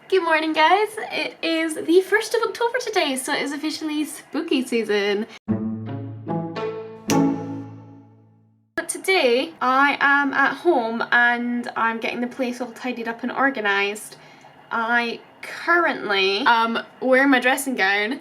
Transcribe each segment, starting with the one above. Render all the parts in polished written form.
Good morning, guys. It is the 1st of October today, so it is officially spooky season. But today I am at home and I'm getting the place all tidied up and organised. I currently wearing my dressing gown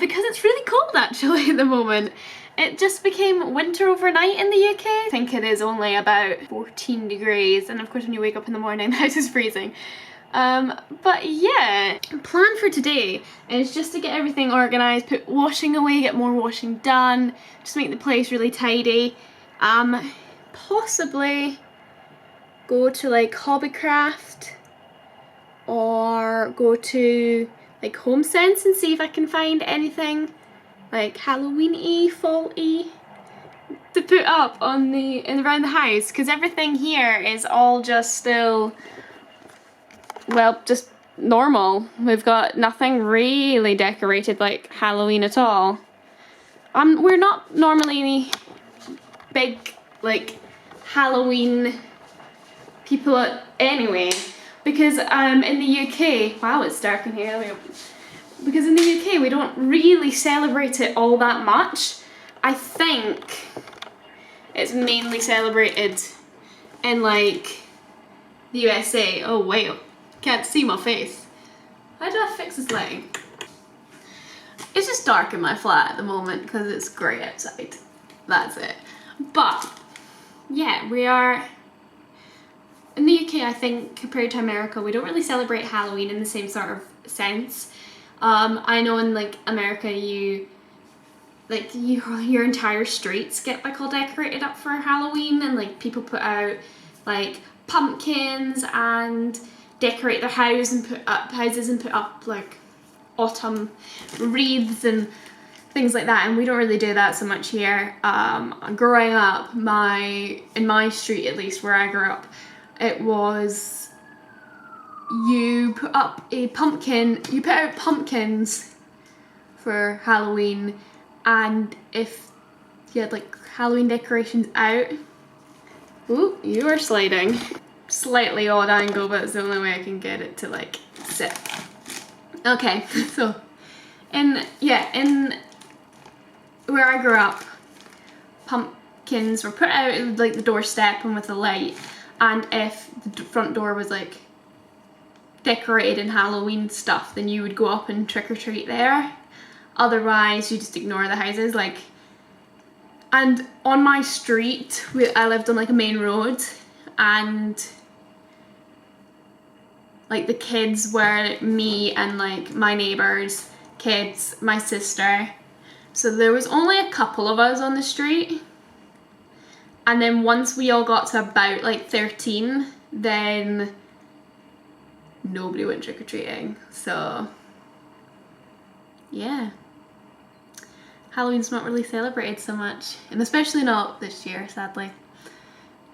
because it's really cold actually at the moment. It just became winter overnight in the UK. I think it is only about 14 degrees, and of course when you wake up in the morning the house is freezing. But yeah, plan for today is just to get everything organised, put washing away, get more washing done, just make the place really tidy. Possibly go to like Hobbycraft or go to like Home Sense and see if I can find anything like Halloween-y, fall-y to put up on around the house, because everything here is all just still, well, just normal. We've got nothing really decorated like Halloween at all. We're not normally big like Halloween people anyway, because in the UK, wow, it's dark in here. Because in the UK we don't really celebrate it all that much. I think it's mainly celebrated in like the USA. Oh wait, can't see my face. How do I fix this lighting? It's just dark in my flat at the moment because it's grey outside. That's it. But yeah, we are in the UK. I think compared to America, we don't really celebrate Halloween in the same sort of sense. I know in like America, your entire streets get like all decorated up for Halloween, and like people put out like pumpkins and decorate their house and put up like autumn wreaths and things like that, and we don't really do that so much here. Growing up, in my street at least, where I grew up, it was you put out pumpkins for Halloween, and if you had like Halloween decorations out, ooh, you are sliding. Slightly odd angle, but it's the only way I can get it to like sit. Okay, so in where I grew up, pumpkins were put out at like the doorstep and with a light, and if the front door was like decorated in Halloween stuff, then you would go up and trick or treat there. Otherwise, you just ignore the houses. And on my street, I lived on like a main road, and like the kids were me and like my neighbours' kids, my sister. So there was only a couple of us on the street. And then once we all got to about like 13, then nobody went trick-or-treating. So yeah, Halloween's not really celebrated so much, and especially not this year, sadly.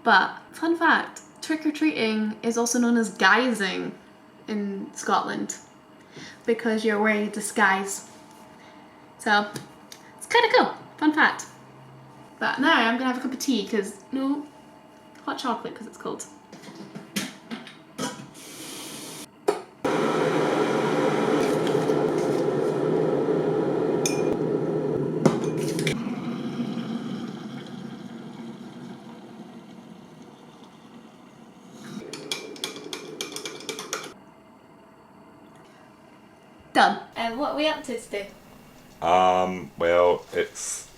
But fun fact, trick-or-treating is also known as guising in Scotland, because you're wearing a disguise. So it's kind of cool, fun fact. But now I'm gonna have a cup of tea, because no hot chocolate because it's cold. Done. And what are we up to today? Well, it's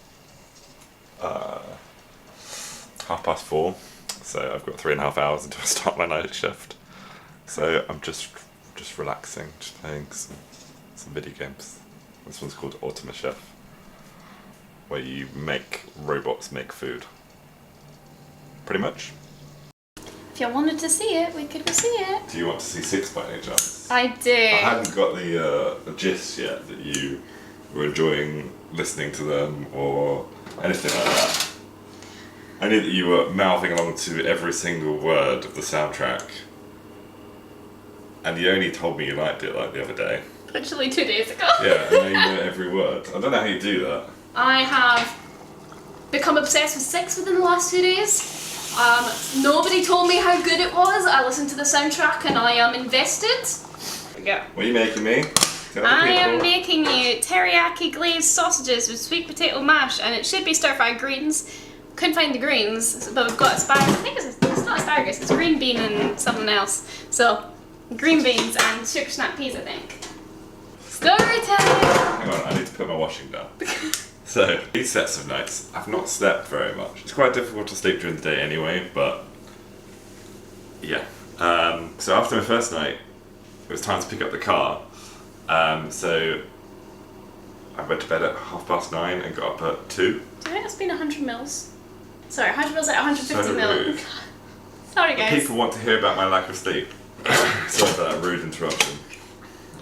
4:30, so I've got 3.5 hours until I start my night shift. So I'm just relaxing, just playing some video games. This one's called Ultimate Chef, where you make robots make food. Pretty much. If you wanted to see it, we could go see it. Do you want to see Six by any chance? I do. I hadn't got the gist yet that you were enjoying listening to them or anything like that. I knew that you were mouthing along to every single word of the soundtrack, and you only told me you liked it like the other day. Literally 2 days ago. Yeah, and now you know every word. I don't know how you do that. I have become obsessed with Six within the last 2 days. Nobody told me how good it was. I listened to the soundtrack and I am invested. Go. What are you making me? Tell the I am people. making you teriyaki glazed sausages with sweet potato mash, and it should be stir-fried greens. Couldn't find the greens, but we've got asparagus. I think it's not asparagus, it's green bean and something else. So, green beans and sugar snap peas, I think. Story time! Hang on, I need to put my washing down. So, these sets of nights, I've not slept very much. It's quite difficult to sleep during the day anyway, but yeah. So after my first night, it was time to pick up the car. So I went to bed at 9:30 and got up at 2. Do you think it's been 100 mils? Sorry, 100 mils at 150 So mils. rude. Sorry guys. People want to hear about my lack of sleep. Sorry for that rude interruption.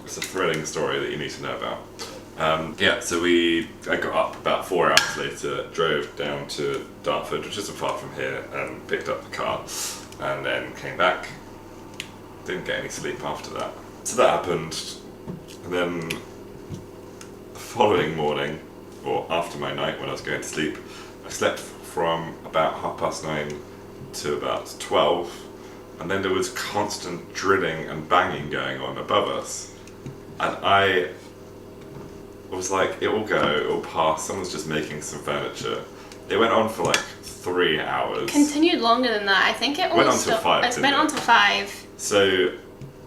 It's a thrilling story that you need to know about. Yeah, so I got up about 4 hours later, drove down to Dartford, which isn't far from here, and picked up the car, and then came back. Didn't get any sleep after that. So that happened, and then the following morning, or after my night when I was going to sleep, I slept from about 9:30 to about 12, and then there was constant drilling and banging going on above us, and I was like, it will go, it will pass, someone's just making some furniture. It went on for like 3 hours. Continued longer than that. I think it Went only on till stopped. 5, It didn't went it? on till 5 So,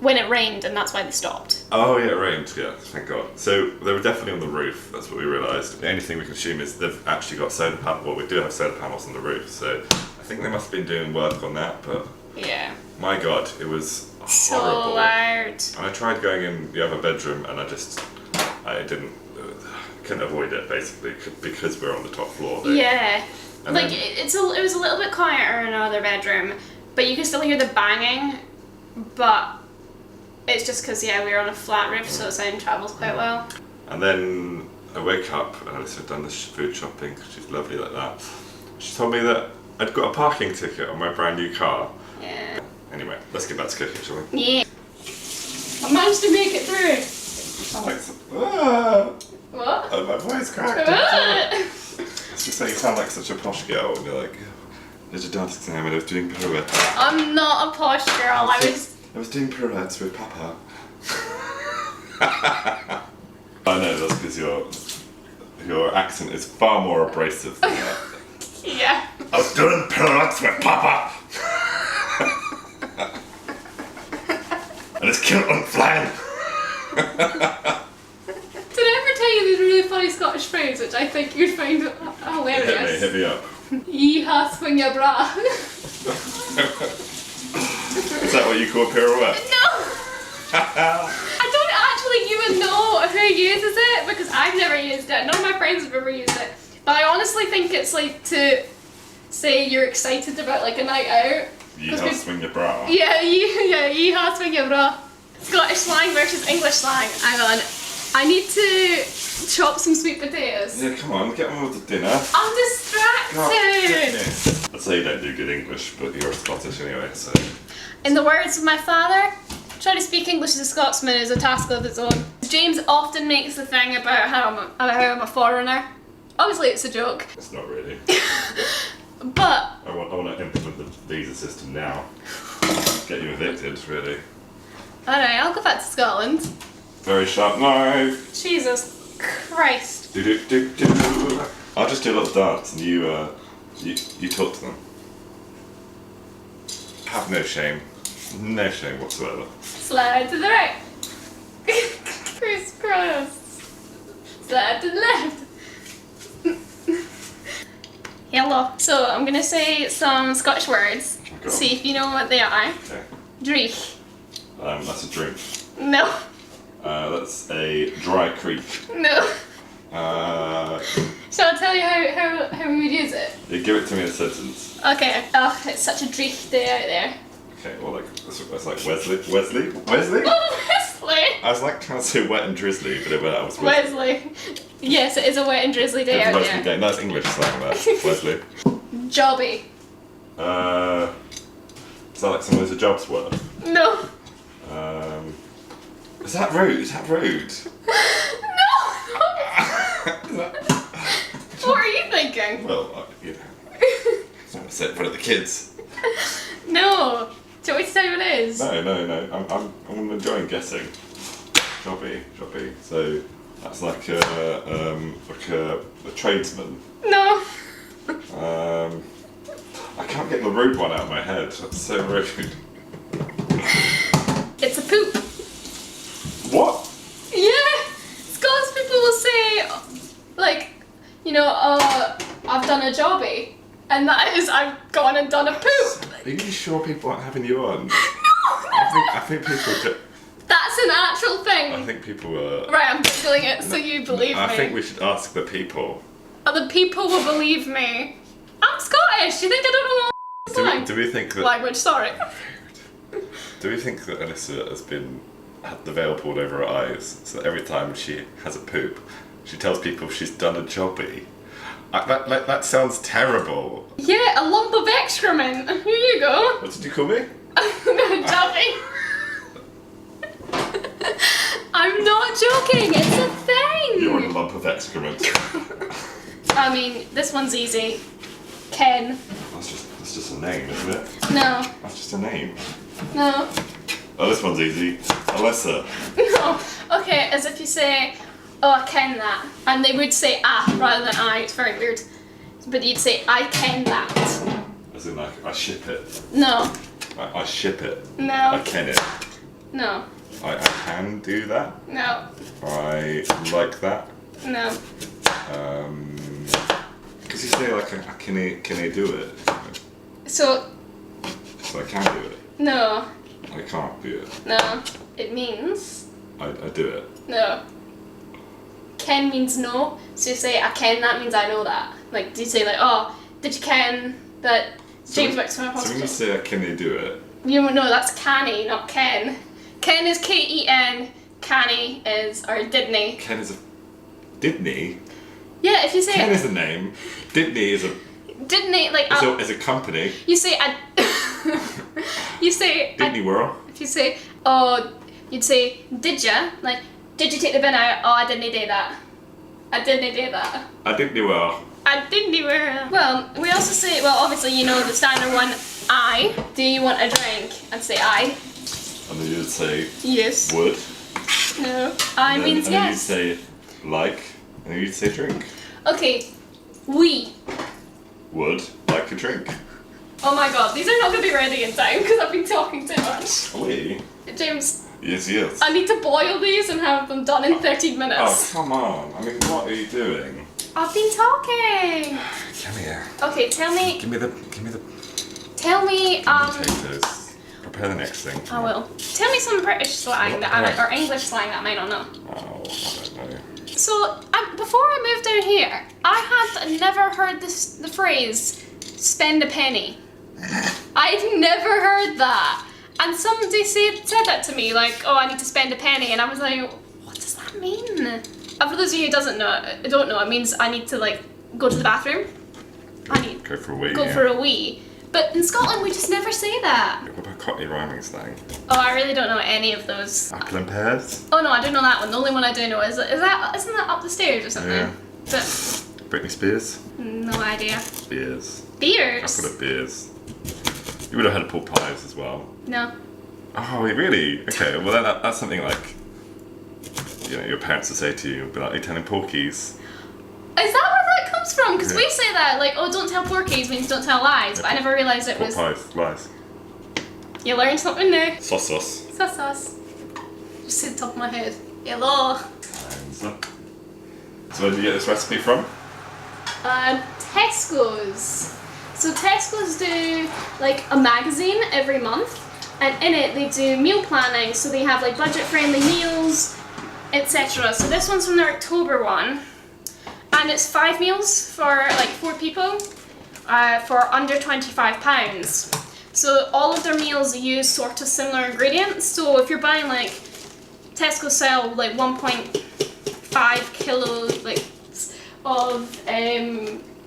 when it rained, and that's why they stopped. oh yeah, it rained, yeah, thank God. So they were definitely on the roof, that's what we realised. The only thing we can assume is they've actually got solar panels, well we do have solar panels on the roof, so I think they must have been doing work on that, but Yeah. my God, it was So horrible. loud. And I tried going in the other bedroom and I couldn't avoid it basically because we're on the top floor. Yeah. And Like, then- it was a little bit quieter in another bedroom, but you can still hear the banging, but it's just because, yeah, we were on a flat roof, so sound travels quite well. And then I wake up and Alissa had done this food shopping because she's lovely like that. She told me that I'd got a parking ticket on my brand new car. Yeah. Anyway, let's get back to cooking, shall we? Yeah. I managed to make it through. I like some, What? oh, my voice cracked. What? It's just like you sound like such a posh girl and you're like, did a dance exam and I was doing pirouettes. I'm not a posh girl. I was doing pirouettes with Papa. I know, that's because your accent is far more abrasive than that. Yeah. I was doing pirouettes with Papa! And his kilt went flying! Did I ever tell you this really funny Scottish phrase, which I think you'd find hilarious? Hit me up. Yeehaw, swing your bra. Is that what you call pirouette? No! I don't actually even know who uses it because I've never used it. None of my friends have ever used it. But I honestly think it's like to say you're excited about like a night out. You have to swing your bra. Yeah, yeehaw, swing your bra. Scottish slang versus English slang. Hang on. I need to chop some sweet potatoes. Yeah, come on, get on with the dinner. I'm God, distracted! goodness. I'd say you don't do good English, but you're Scottish anyway, so. In the words of my father, trying to speak English as a Scotsman is a task of its own. James often makes the thing about how I'm a foreigner. Obviously it's a joke, It's not really. but I want to implement the visa system now. Get you evicted, really. alright, I'll go back to Scotland. Very sharp knife. Jesus Christ. Do do do do. I'll just do a little dance and you talk to them. Have no shame. No shame whatsoever. Slide to the right. Crisscross. Slide to the left. Hello. So I'm gonna say some Scottish words. Oh, God. See if you know what they are. Okay. Dreich. That's a drink. No. That's a dry creek. No. You Shall I tell you how we would use it? give it to me in a sentence. Okay. Oh, it's such a dreich day out there. Okay, well, like that's like Wesley. Wesley? Wesley? Oh, Wesley! I was like trying to say wet and drizzly, but it went out was Wesley. Wesley. Yes, it is a wet and drizzly day It's out mostly there. game. That's English slang, that. Wesley. Jobby. Is that like someone who's a job's worth? No. Is that rude? Is that rude? No! Is that... What are you thinking? Well, you know. I say it in front of the kids. No. Do you want me to tell you what it is? No. I'm enjoying guessing. Jobby. So that's like a tradesman. No. I can't get the rude one out of my head. That's so rude. It's a poop. What? Yeah. Scots people will say, like, you know, I've done a jobby. And that is, I've gone and done a poop. Are you sure people aren't having you on? No. I think people do. That's an actual thing. I think people are... Right, I'm googling it so you believe me. I think we should ask the people. Oh, the people will believe me. I'm Scottish. Do you think I don't know all slang? Do we think that... Language, sorry. Do we think that Alissa has had the veil pulled over her eyes, so that every time she has a poop, she tells people she's done a jobby? That sounds terrible. Yeah, a lump of excrement. Here you go. What did you call me? Jobby. I'm not joking, it's a thing! You're a lump of excrement. I mean, this one's easy. Ken. That's just a name, isn't it? No. That's just a name. No. Oh, this one's easy. Alissa. No. Okay, as if you say, oh, I ken that. And they would say rather than I. It's very weird. But you'd say, I ken that. As in, like, I ship it. No. I ship it. No. I ken it. No. I can do that. No. I like that. No. Because you say, like, can I do it? So I can do it. no. I can't do it. No. It means I do it. no. Ken means no. So you say I ken that means I know that. Like, do you say like, oh, did you ken that James works for a hospital? So when you say can I do it? You know that's canny, not Ken. Ken is Ken. Canny is, or Didney. Ken is a... Didney? Yeah, if you say... Ken is a name. Didney is a... Didney, like... Is a company. You say... you say... Didney World. If you say, oh, you'd say, did ya? Like, did you take the bin out? Oh, I didn't do that. I didn't do that. I Didney World. I didn't do it. Well, we also say, well, obviously, you know the standard one, I. Do you want a drink? I'd say I. And then you'd say... Yes. Would. No. I means and yes. And then you'd say like, and then you'd say drink. Okay. We. Would like a drink. Oh my god, these are not going to be ready in time because I've been talking too much. We? James. Yes. I need to boil these and have them done in 13 minutes. Oh, come on. I mean, what are you doing? I've been talking. Come here. Okay, tell me. Give me the... Tell me, potatoes. Prepare the next thing. I will. Tell me some British slang that or English slang that I might not know. Oh, I don't know. So, before I moved down here, I had never heard the phrase, spend a penny. I'd never heard that. And somebody said that to me, like, oh, I need to spend a penny. And I was like, what does that mean? And for those of you who don't know, it means I need to, like, go to the bathroom. Go for a wee. Go for a wee. But in Scotland, we just never say that. What about Cockney rhyming slang? Oh, I really don't know any of those. Apple and pears? Oh no, I don't know that one. The only one I do know isn't that up the stairs or something? Yeah. But Britney Spears? no idea. Beers. Beers? I've got a beers. You would have had pork pies as well. No. Oh, really? Okay, well then that's something like, you know, your parents would say to you, be like, are you telling porkies? Is that where that comes from? Because Yeah. we say that, like, oh, don't tell porkies means don't tell lies, but I never realised it Pork was... pies, lies. You learned something new. Sauce. Sauce. Just to the top of my head. Hello. Hands up. So where did you get this recipe from? Tesco's. So Tesco's do, like, a magazine every month, and in it they do meal planning, so they have, like, budget-friendly meals, etc. So this one's from their October one. And it's 5 meals for like 4 people for under £25. So all of their meals use sort of similar ingredients. So if you're buying like Tesco sell like 1.5 kilos like of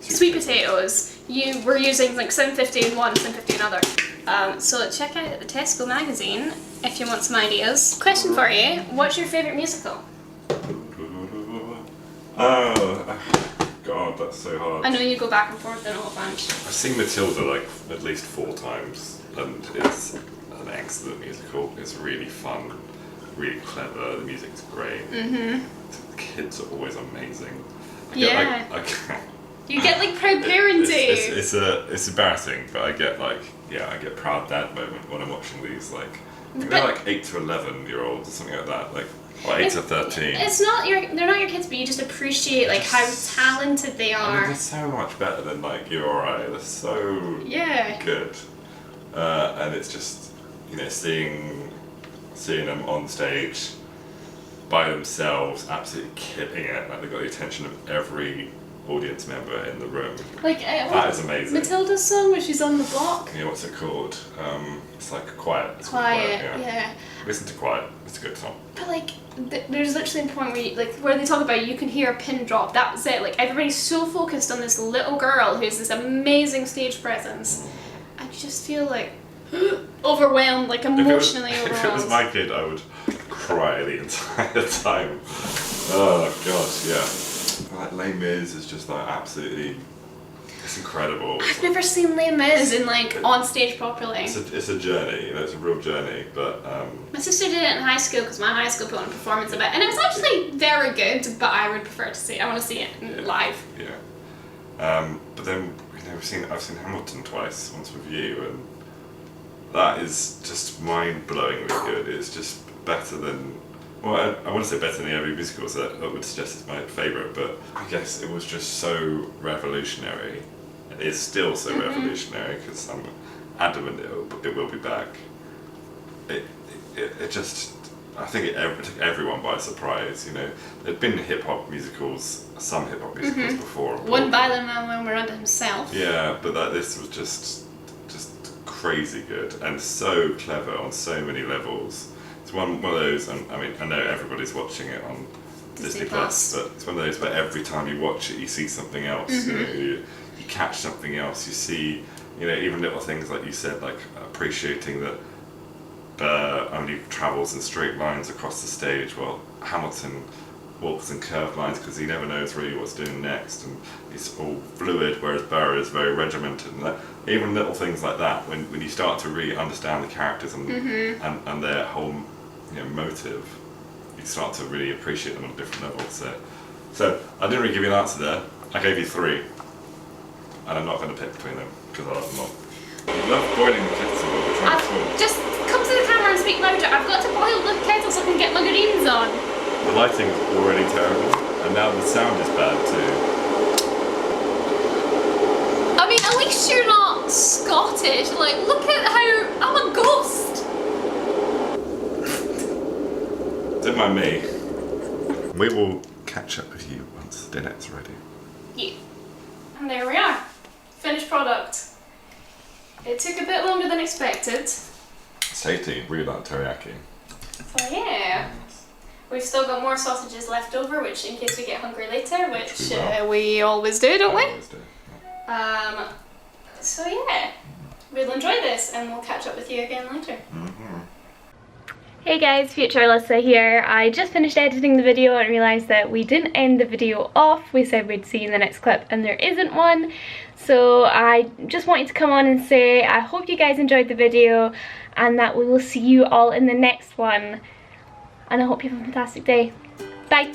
sweet potatoes, we're using like 750 in one, 750 in another. So check out the Tesco magazine if you want some ideas. Question for you: what's your favourite musical? Oh, God, that's so hard. I know you go back and forth in a whole bunch. I've seen Matilda like at least 4 times, and it's an excellent musical. It's really fun, really clever. The music's great. The kids are always amazing. You get like proud parenting. It's embarrassing, but I get proud dad moment when I'm watching these, like they're like 8 to 11-year-olds or something like that, like or 8 to 13. They're not your kids, but you just appreciate like how talented they are. I mean, they're so much better than like you or I. They're so good, and it's just seeing them on stage by themselves, absolutely killing it. Like they've got the attention of every audience member in the room. Like that is amazing. Matilda's song where she's on the block. Yeah, what's it called? It's like Quiet. It's Quiet, yeah. Listen to Quiet. It's a good song. But like, there's literally a point where they talk about you can hear a pin drop. That was it. Like everybody's so focused on this little girl who has this amazing stage presence, and you just feel like overwhelmed, like emotionally overwhelmed. If it was my kid, I would cry the entire time. Oh gosh, yeah. Like Les Mis is just like absolutely, it's incredible. I've never seen Les Mis in on stage properly. It's a journey, it's a real journey. But my sister did it in high school because my high school put on a performance of it, and it was actually very good. But I would prefer to see it. I want to see it live. Yeah. But then I've seen Hamilton twice, once with you, and that is just mind-blowingly good. It's just better than. Well, I want to say better than the other musicals that would suggest it's my favourite, but I guess it was just so revolutionary. It is still so revolutionary because I'm adamant it will be back. It just, I think it took everyone by surprise. There'd been some hip hop musicals before. One by Lin-Manuel Miranda himself. Yeah, but this was just crazy good and so clever on so many levels. It's one of those, and I mean, I know everybody's watching it on Disney Plus, but it's one of those where every time you watch it, you see something else. You catch something else. You see, even little things like you said, like appreciating that only travels in straight lines across the stage. Well, Hamilton walks in curved lines because he never knows really what's doing next, and he's all fluid, whereas Burr is very regimented. And even little things like that, when you start to really understand the characters and their whole motive, you start to really appreciate them on a different level. So I didn't really give you an answer there. I gave you 3, and I'm not going to pick between them because I'm not. I love boiling the kettle. Just come to the camera and speak louder. I've got to boil the kettle so I can get my greens on. The lighting's already terrible, and now the sound is bad too. I mean, at least you're not Scottish. Like, look at how I'm a ghost. Don't mind me. We will catch up with you once dinner's ready. Yeah. And there we are. Finished product. It took a bit longer than expected. It's tasty. Really like teriyaki. So yeah. We've still got more sausages left over, which in case we get hungry later, which we always do, don't we? Always do. Yeah. So yeah, we'll enjoy this and we'll catch up with you again later. Hey guys, future Alyssa here. I just finished editing the video and realised that we didn't end the video off. We said we'd see you in the next clip and there isn't one. So I just wanted to come on and say I hope you guys enjoyed the video and that we will see you all in the next one. And I hope you have a fantastic day. Bye!